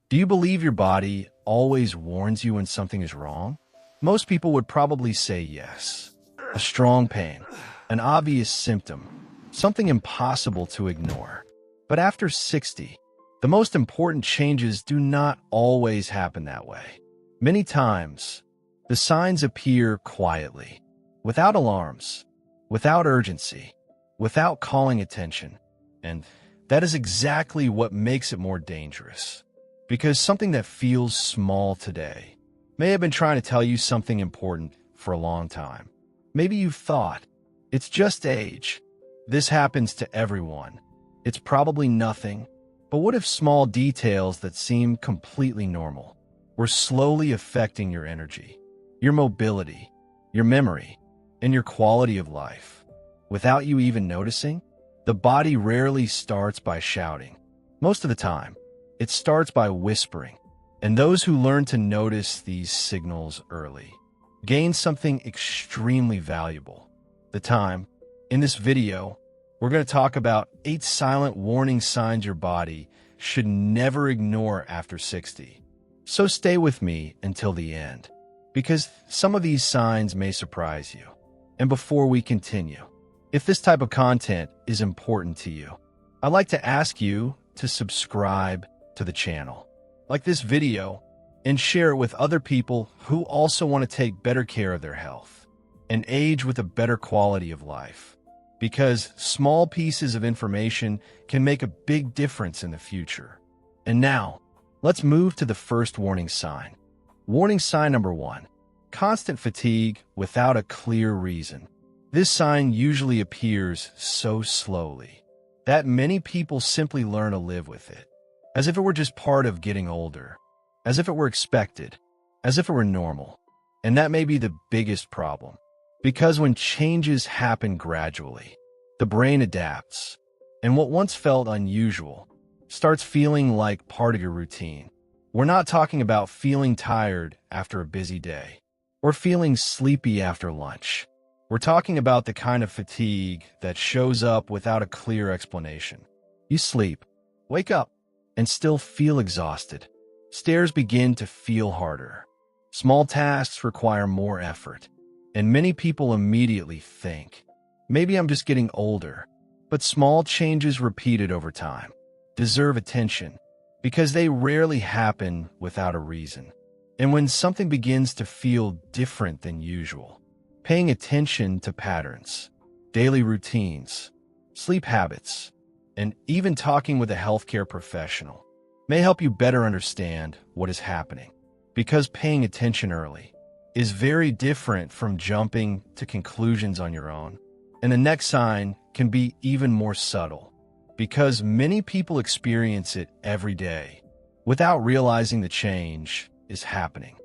Do you believe your body always warns you when something is wrong? Most people would probably say yes. A strong pain, an obvious symptom, something impossible to ignore. But after 60, the most important changes do not always happen that way. Many times, the signs appear quietly, without alarms, without urgency, without calling attention. And that is exactly what makes it more dangerous. Because something that feels small today may have been trying to tell you something important for a long time. Maybe you've thought, it's just age. This happens to everyone. It's probably nothing. But what if small details that seem completely normal were slowly affecting your energy, your mobility, your memory, and your quality of life? Without you even noticing? The body rarely starts by shouting. Most of the time, it starts by whispering. And those who learn to notice these signals early gain something extremely valuable: the time. In this video, we're going to talk about 8 silent warning signs your body should never ignore after 60. So stay with me until the end, because some of these signs may surprise you. And before we continue, if this type of content is important to you, I'd like to ask you to subscribe to the channel, like this video, and share it with other people who also want to take better care of their health and age with a better quality of life. Because small pieces of information can make a big difference in the future. And now, let's move to the first warning sign. Warning sign number 1, constant fatigue without a clear reason. This sign usually appears so slowly that many people simply learn to live with it, as if it were just part of getting older, as if it were expected, as if it were normal. And that may be the biggest problem. Because when changes happen gradually, the brain adapts, and what once felt unusual starts feeling like part of your routine. We're not talking about feeling tired after a busy day or feeling sleepy after lunch. We're talking about the kind of fatigue that shows up without a clear explanation. You sleep, wake up, and still feel exhausted. Stairs begin to feel harder. Small tasks require more effort. And many people immediately think, maybe I'm just getting older. But small changes repeated over time deserve attention because they rarely happen without a reason. And when something begins to feel different than usual, paying attention to patterns, daily routines, sleep habits, and even talking with a healthcare professional may help you better understand what is happening. Because paying attention early is very different from jumping to conclusions on your own. And the next sign can be even more subtle, because many people experience it every day without realizing the change is happening.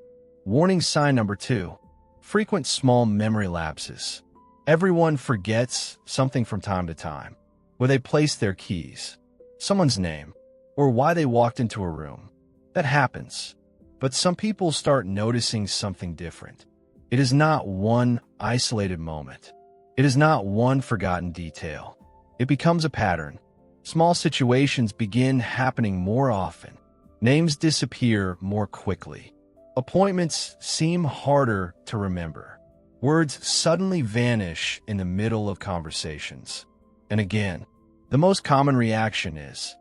Warning sign number 2, frequent small memory lapses. Everyone forgets something from time to time, where they placed their keys, someone's name, or why they walked into a room. That happens. But some people start noticing something different. It is not one isolated moment. It is not one forgotten detail. It becomes a pattern. Small situations begin happening more often. Names disappear more quickly. Appointments seem harder to remember. Words suddenly vanish in the middle of conversations. And again, the most common reaction is,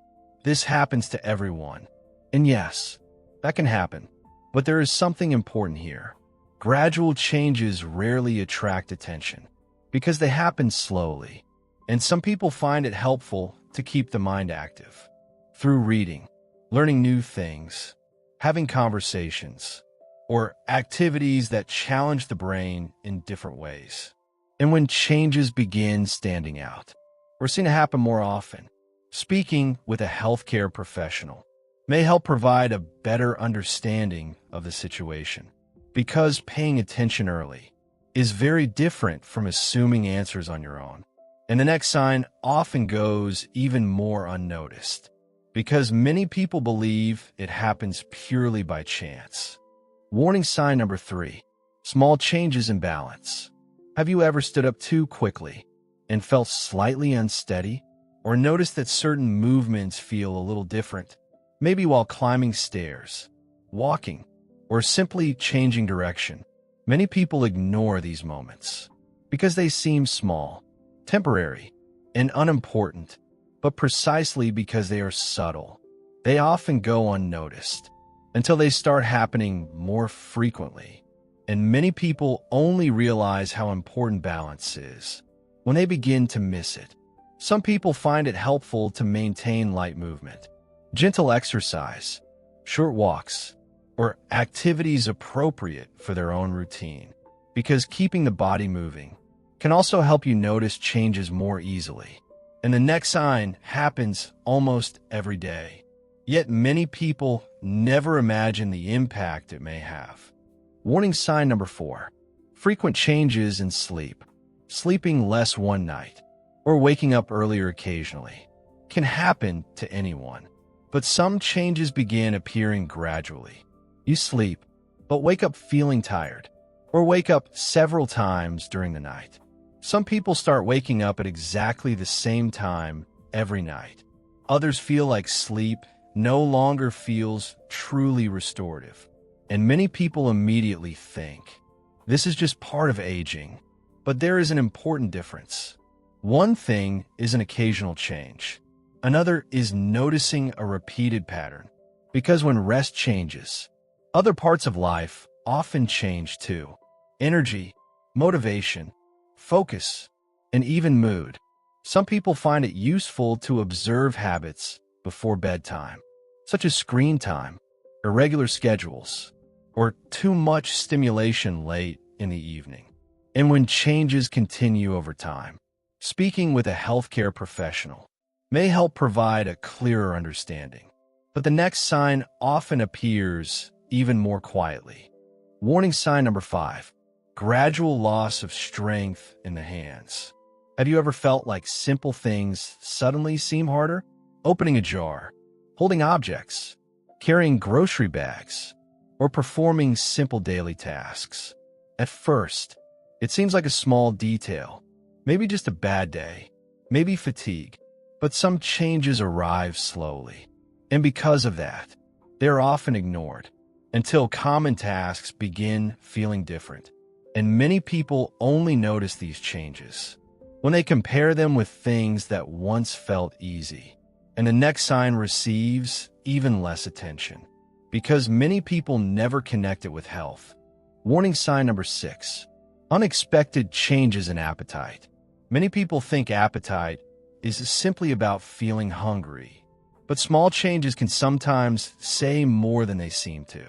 this happens to everyone. And yes, that can happen. But there is something important here. Gradual changes rarely attract attention because they happen slowly. And some people find it helpful to keep the mind active through reading, learning new things, having conversations, or activities that challenge the brain in different ways. And when changes begin standing out, we're seeing it happen more often. Speaking with a healthcare professional may help provide a better understanding of the situation, because paying attention early is very different from assuming answers on your own. And the next sign often goes even more unnoticed, because many people believe it happens purely by chance. Warning sign number 3, small changes in balance. Have you ever stood up too quickly and felt slightly unsteady, or noticed that certain movements feel a little different? maybe while climbing stairs, walking, or simply changing direction. Many people ignore these moments because they seem small, temporary, and unimportant, but precisely because they are subtle, they often go unnoticed until they start happening more frequently. And many people only realize how important balance is when they begin to miss it. Some people find it helpful to maintain light movement, gentle exercise, short walks, or activities appropriate for their own routine, because keeping the body moving can also help you notice changes more easily. And the next sign happens almost every day. Yet many people never imagine the impact it may have. Warning sign number 4. Frequent changes in sleep. Sleeping less one night, or waking up earlier occasionally, can happen to anyone. But some changes begin appearing gradually. You sleep, but wake up feeling tired, or wake up several times during the night. Some people start waking up at exactly the same time every night. Others feel like sleep no longer feels truly restorative. And many people immediately think, this is just part of aging. But there is an important difference. One thing is an occasional change. Another is noticing a repeated pattern. Because when rest changes, other parts of life often change too. Energy, motivation, focus, and even mood. Some people find it useful to observe habits before bedtime, such as screen time, irregular schedules, or too much stimulation late in the evening. And when changes continue over time, speaking with a healthcare professional may help provide a clearer understanding. But the next sign often appears even more quietly. Warning sign number 5. Gradual loss of strength in the hands. Have you ever felt like simple things suddenly seem harder? Opening a jar, holding objects, carrying grocery bags, or performing simple daily tasks. At first, it seems like a small detail, maybe just a bad day, maybe fatigue, but some changes arrive slowly. And because of that, they're often ignored until common tasks begin feeling different. And many people only notice these changes when they compare them with things that once felt easy. And the next sign receives even less attention because many people never connect it with health. Warning sign number 6. Unexpected changes in appetite. Many people think appetite is simply about feeling hungry, but small changes can sometimes say more than they seem to.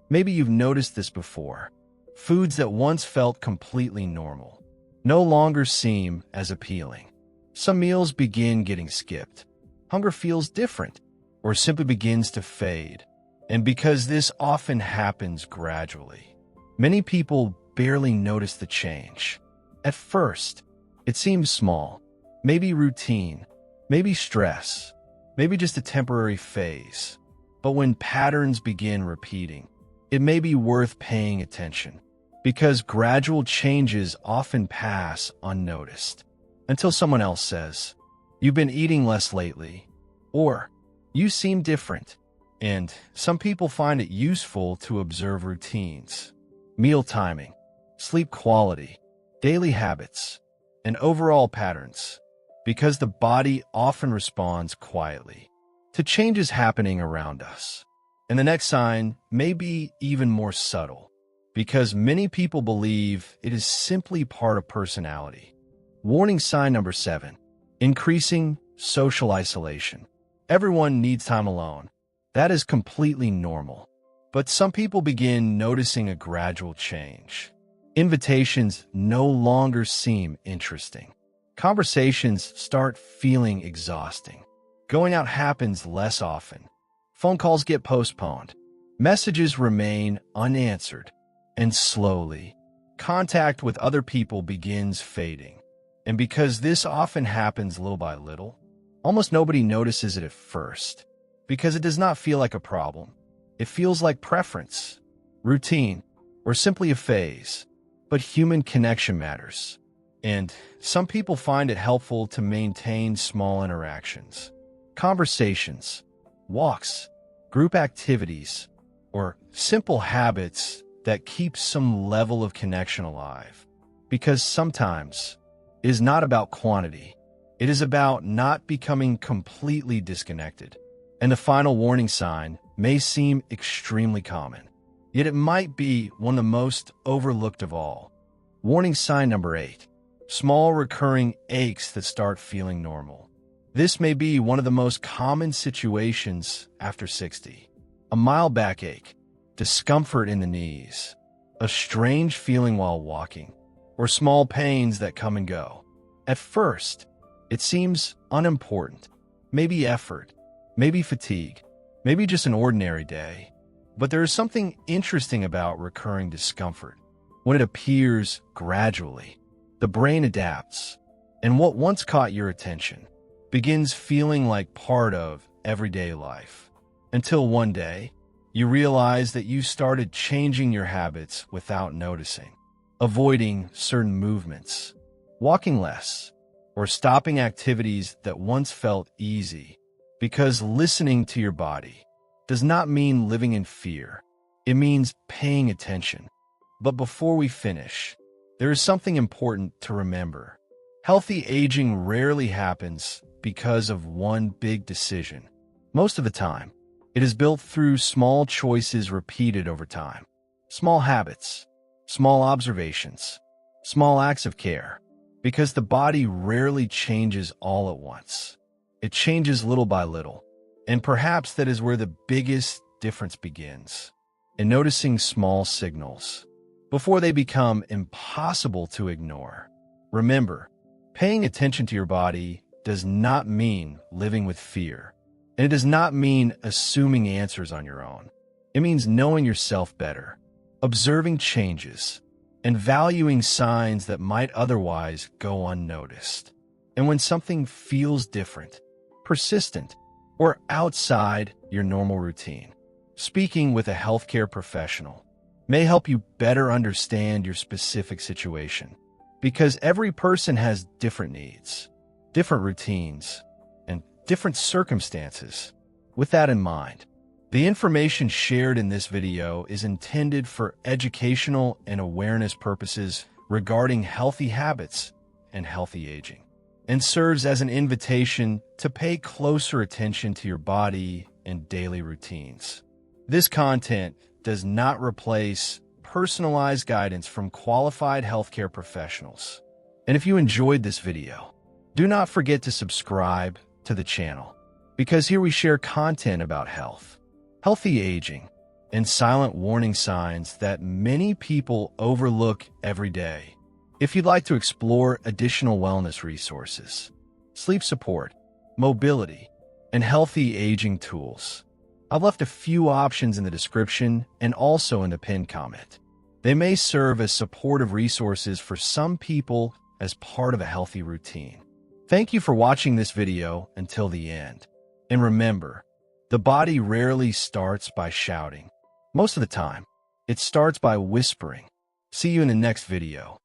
Maybe you've noticed this before. Foods that once felt completely normal no longer seem as appealing. Some meals begin getting skipped. Hunger feels different or simply begins to fade. And because this often happens gradually, many people barely notice the change. At first, it seems small, maybe routine, maybe stress, maybe just a temporary phase. But when patterns begin repeating, it may be worth paying attention because gradual changes often pass unnoticed until someone else says, "You've been eating less lately," or "You seem different." And some people find it useful to observe routines, meal timing, sleep quality, daily habits, and overall patterns because the body often responds quietly to changes happening around us. And the next sign may be even more subtle because many people believe it is simply part of personality. Warning sign number 7. Increasing social isolation. Everyone needs time alone. That is completely normal. But some people begin noticing a gradual change. Invitations no longer seem interesting. Conversations start feeling exhausting. Going out happens less often. Phone calls get postponed. Messages remain unanswered. And slowly, contact with other people begins fading. And because this often happens little by little, almost nobody notices it at first. Because it does not feel like a problem. It feels like preference, routine, or simply a phase. But human connection matters. And some people find it helpful to maintain small interactions, conversations, walks, group activities, or simple habits that keep some level of connection alive. Because sometimes it is not about quantity. It is about not becoming completely disconnected. And the final warning sign may seem extremely common, yet it might be one of the most overlooked of all. Warning sign number 8. Small recurring aches that start feeling normal. This may be one of the most common situations after 60. A mild backache, discomfort in the knees, a strange feeling while walking, or small pains that come and go. At first, it seems unimportant, maybe effort, maybe fatigue, maybe just an ordinary day. But there is something interesting about recurring discomfort. When it appears gradually, the brain adapts, and what once caught your attention begins feeling like part of everyday life. Until one day, you realize that you started changing your habits without noticing, avoiding certain movements, walking less, or stopping activities that once felt easy. Because listening to your body does not mean living in fear. It means paying attention. But before we finish, there is something important to remember. Healthy aging rarely happens because of one big decision. Most of the time, it is built through small choices repeated over time. Small habits, small observations, small acts of care. Because the body rarely changes all at once. It changes little by little. And perhaps that is where the biggest difference begins. In noticing small signals before they become impossible to ignore. Remember, paying attention to your body does not mean living with fear. And it does not mean assuming answers on your own. It means knowing yourself better, observing changes, and valuing signs that might otherwise go unnoticed. And when something feels different, persistent, or outside your normal routine, speaking with a healthcare professional may help you better understand your specific situation. Because every person has different needs, different routines, and different circumstances. With that in mind, the information shared in this video is intended for educational and awareness purposes regarding healthy habits and healthy aging, and serves as an invitation to pay closer attention to your body and daily routines. This content does not replace personalized guidance from qualified healthcare professionals. And if you enjoyed this video, do not forget to subscribe to the channel, because here we share content about health, healthy aging, and silent warning signs that many people overlook every day. If you'd like to explore additional wellness resources, sleep support, mobility, and healthy aging tools, I've left a few options in the description and also in the pinned comment. They may serve as supportive resources for some people as part of a healthy routine. Thank you for watching this video until the end. And remember, the body rarely starts by shouting. Most of the time, it starts by whispering. See you in the next video.